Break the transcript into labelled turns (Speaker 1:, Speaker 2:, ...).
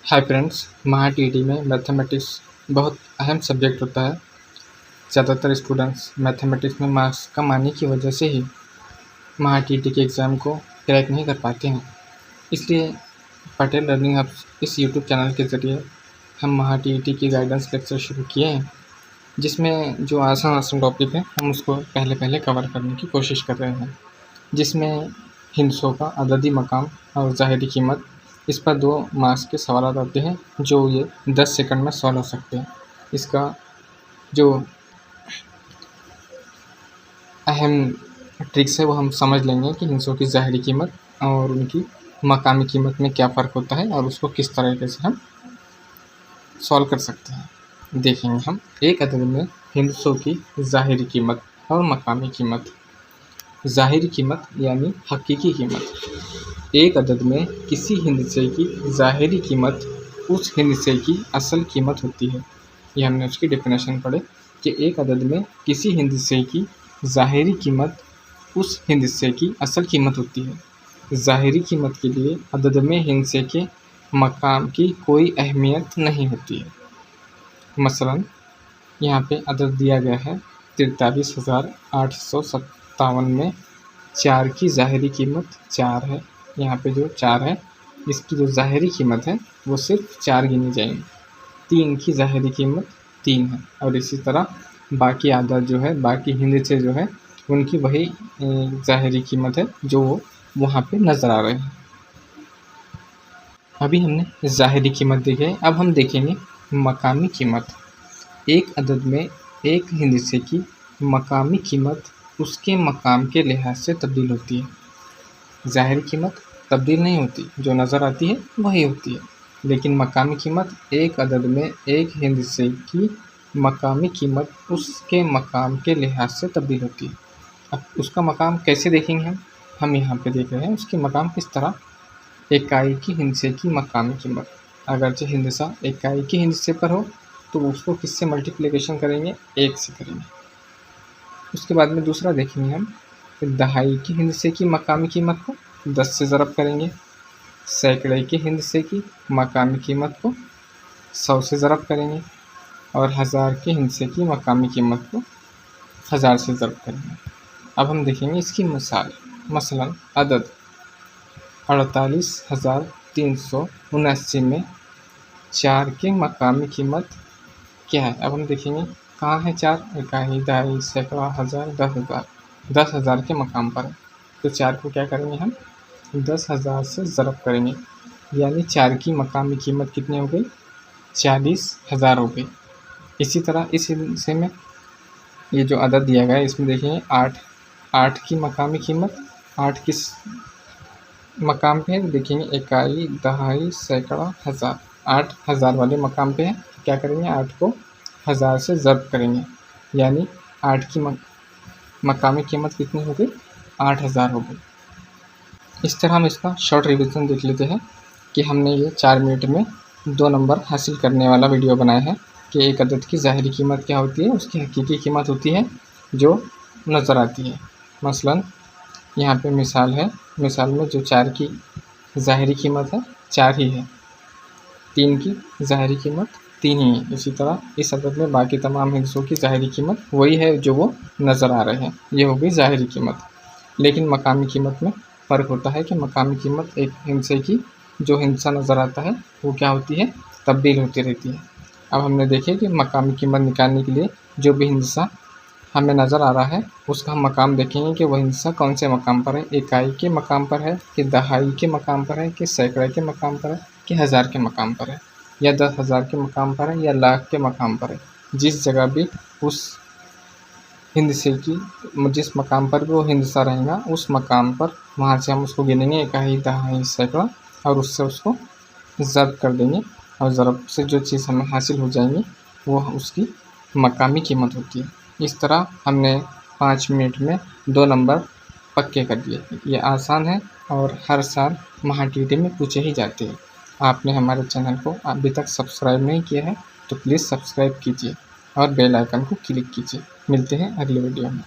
Speaker 1: Hi friends, महाटीटी में mathematics बहुत अहम सब्जेक्ट होता है। ज़्यादातर स्टूडेंट्स मैथमेटिक्स में मार्क्स कम आने की वजह से ही महाटीटी के एग्ज़ाम को क्रैक नहीं कर पाते हैं। इसलिए पटेल लर्निंग हब्स इस यूट्यूब चैनल के ज़रिए हम महाटीटी की गाइडेंस लेक्चर शुरू किए हैं, जिसमें जो आसान टॉपिक है हम उसको पहले कवर करने की कोशिश कर रहे हैं। जिसमें हिंसों का अददी मकाम और ज़ाहिरी कीमत, इस पर 2 मार्क्स के सवाल आते हैं जो ये 10 सेकंड में सॉल्व हो सकते हैं। इसका जो अहम ट्रिक्स है वो हम समझ लेंगे कि हिंसों की ज़ाहिरी कीमत और उनकी मकामी कीमत में क्या फ़र्क होता है और उसको किस तरीके से हम सॉल्व कर सकते हैं। देखेंगे हम एक अदद में हिंसों की ज़ाहिरी कीमत और मकामी कीमत। ज़ाहिरी कीमत यानी हकीकी कीमत। एक अदद में किसी हिंसे की ज़ाहिरी कीमत उस हिंसे की असल कीमत होती है। ये हमने उसकी डेफिनेशन पढ़े कि एक अदद में किसी हिंसे की ज़ाहिरी कीमत उस हिंसे की असल कीमत होती है। ज़ाहिरी कीमत के लिए अदद में हिंसे के मकाम की कोई अहमियत नहीं होती है। मसलन यहाँ पे अदद दिया गया है 43,857 में 4 की ज़ाहिरी कीमत 4 है। यहाँ पे जो 4 है इसकी जो ज़ाहिरी कीमत है वो सिर्फ 4 गिनी जाएंगी। 3 की ज़ाहिरी कीमत 3 है और इसी तरह बाकी आदद जो है, बाकी हिंसे जो है उनकी वही ज़ाहिरी कीमत है जो वहाँ पे नज़र आ रहे हैं। अभी हमने ज़ाहिरी कीमत देखी है, अब हम देखेंगे मकामी कीमत। एक अदद में एक हिंसे की मकामी कीमत उसके मकाम के लिहाज से तब्दील होती है। ज़ाहिरी कीमत तब्दील नहीं होती, जो नज़र आती है वही होती है, लेकिन मकामी कीमत एक अदद में एक हिंसे की मकामी कीमत उसके मकाम के लिहाज से तब्दील होती है। अब उसका मकाम कैसे देखेंगे हम यहाँ पे देख रहे हैं उसकी मकाम किस तरह। इकाई की हिंसे की मकामी कीमत, अगरचे हिंसा इकाई की हिंसे पर हो तो उसको किससे मल्टीप्लिकेशन करेंगे, 1 से करेंगे। उसके बाद में दूसरा देखेंगे हम दहाई की हिंसे की मकामी कीमत को 10 से ज़रब करेंगे। सैकड़े की हिंसे की मकामी कीमत को 100 से ज़रब करेंगे और 1000 की हिंसे की मकामी कीमत को 1000 से ज़रब करेंगे। अब हम देखेंगे इसकी मिसाल। मसलन अदद 48,379 में 4 की मकामी कीमत क्या है। अब हम देखेंगे कहाँ है 4, इकाई, दहाई, सैकड़ा, 1000, 10,000। 10,000 के मकाम पर है तो 4 को क्या करेंगे हम 10,000 से ज़रब करेंगे, यानी 4 की मकामी कीमत कितनी हो गई, 40,000 हो गई। इसी तरह इस हिस्से में ये जो अदद दिया गया है इसमें देखेंगे 8 की मकामी कीमत, 8 किस मकाम पे है देखेंगे, इकाई, दहाई, सैकड़ा, 1000। 8,000 वाले मकाम पे है, क्या करेंगे 8 को 1000 से ज़रब करेंगे, यानी 8 की मकामी कीमत कितनी हो गई, 8,000 हो गई। इस तरह हम इसका शॉर्ट रिवीजन देख लेते हैं कि हमने ये 4 मिनट में 2 नंबर हासिल करने वाला वीडियो बनाया है कि एक अदद की ज़ाहिरी कीमत क्या होती है, उसकी हकीकी कीमत होती है जो नज़र आती है। मसलन यहाँ पे मिसाल है, मिसाल में जो 4 की ज़ाहिरी कीमत है 4 ही है, 3 की ज़ाहिरी कीमत 3 ही है। इसी तरह इस अदद में बाकी तमाम हिस्सों की ज़ाहिरी कीमत वही है जो वो नज़र आ रहे हैं, ये हो गई ज़ाहिरी कीमत। लेकिन मकामी कीमत में फ़र्क होता है कि मकामी कीमत एक हिंसे की जो हिंसा नज़र आता है वो क्या होती है, तब्दील होती रहती है। अब हमने देखे कि मकामी कीमत निकालने के लिए जो भी हिंसा हमें नज़र आ रहा है उसका हम मकाम देखेंगे कि वह हिंसा कौन से मकाम पर है, इकाई के मकाम पर है कि दहाई के मकाम पर है कि सैकड़े के मकाम पर है कि 1000 के मकाम पर है या 10,000 के मकाम पर है या लाख के मकाम पर है। जिस जगह भी उस हिंसे की जिस मकाम पर भी वो हिंसा रहेगा उस मकाम पर वहाँ से हम उसको गिनेंगे, इकाई, दहाई, सैकड़ा, और उससे उसको ज़रब कर देंगे और ज़रब से जो चीज़ हमें हासिल हो जाएंगी वो उसकी मकामी कीमत होती है। इस तरह हमने 5 मिनट में 2 नंबर पक्के कर दिए। ये आसान है और हर साल महाटीटी में पूछे ही जाते हैं। आपने हमारे चैनल को अभी तक सब्सक्राइब नहीं किया है तो प्लीज़ सब्सक्राइब कीजिए और बेल आइकन को क्लिक कीजिए। मिलते हैं अगले वीडियो में।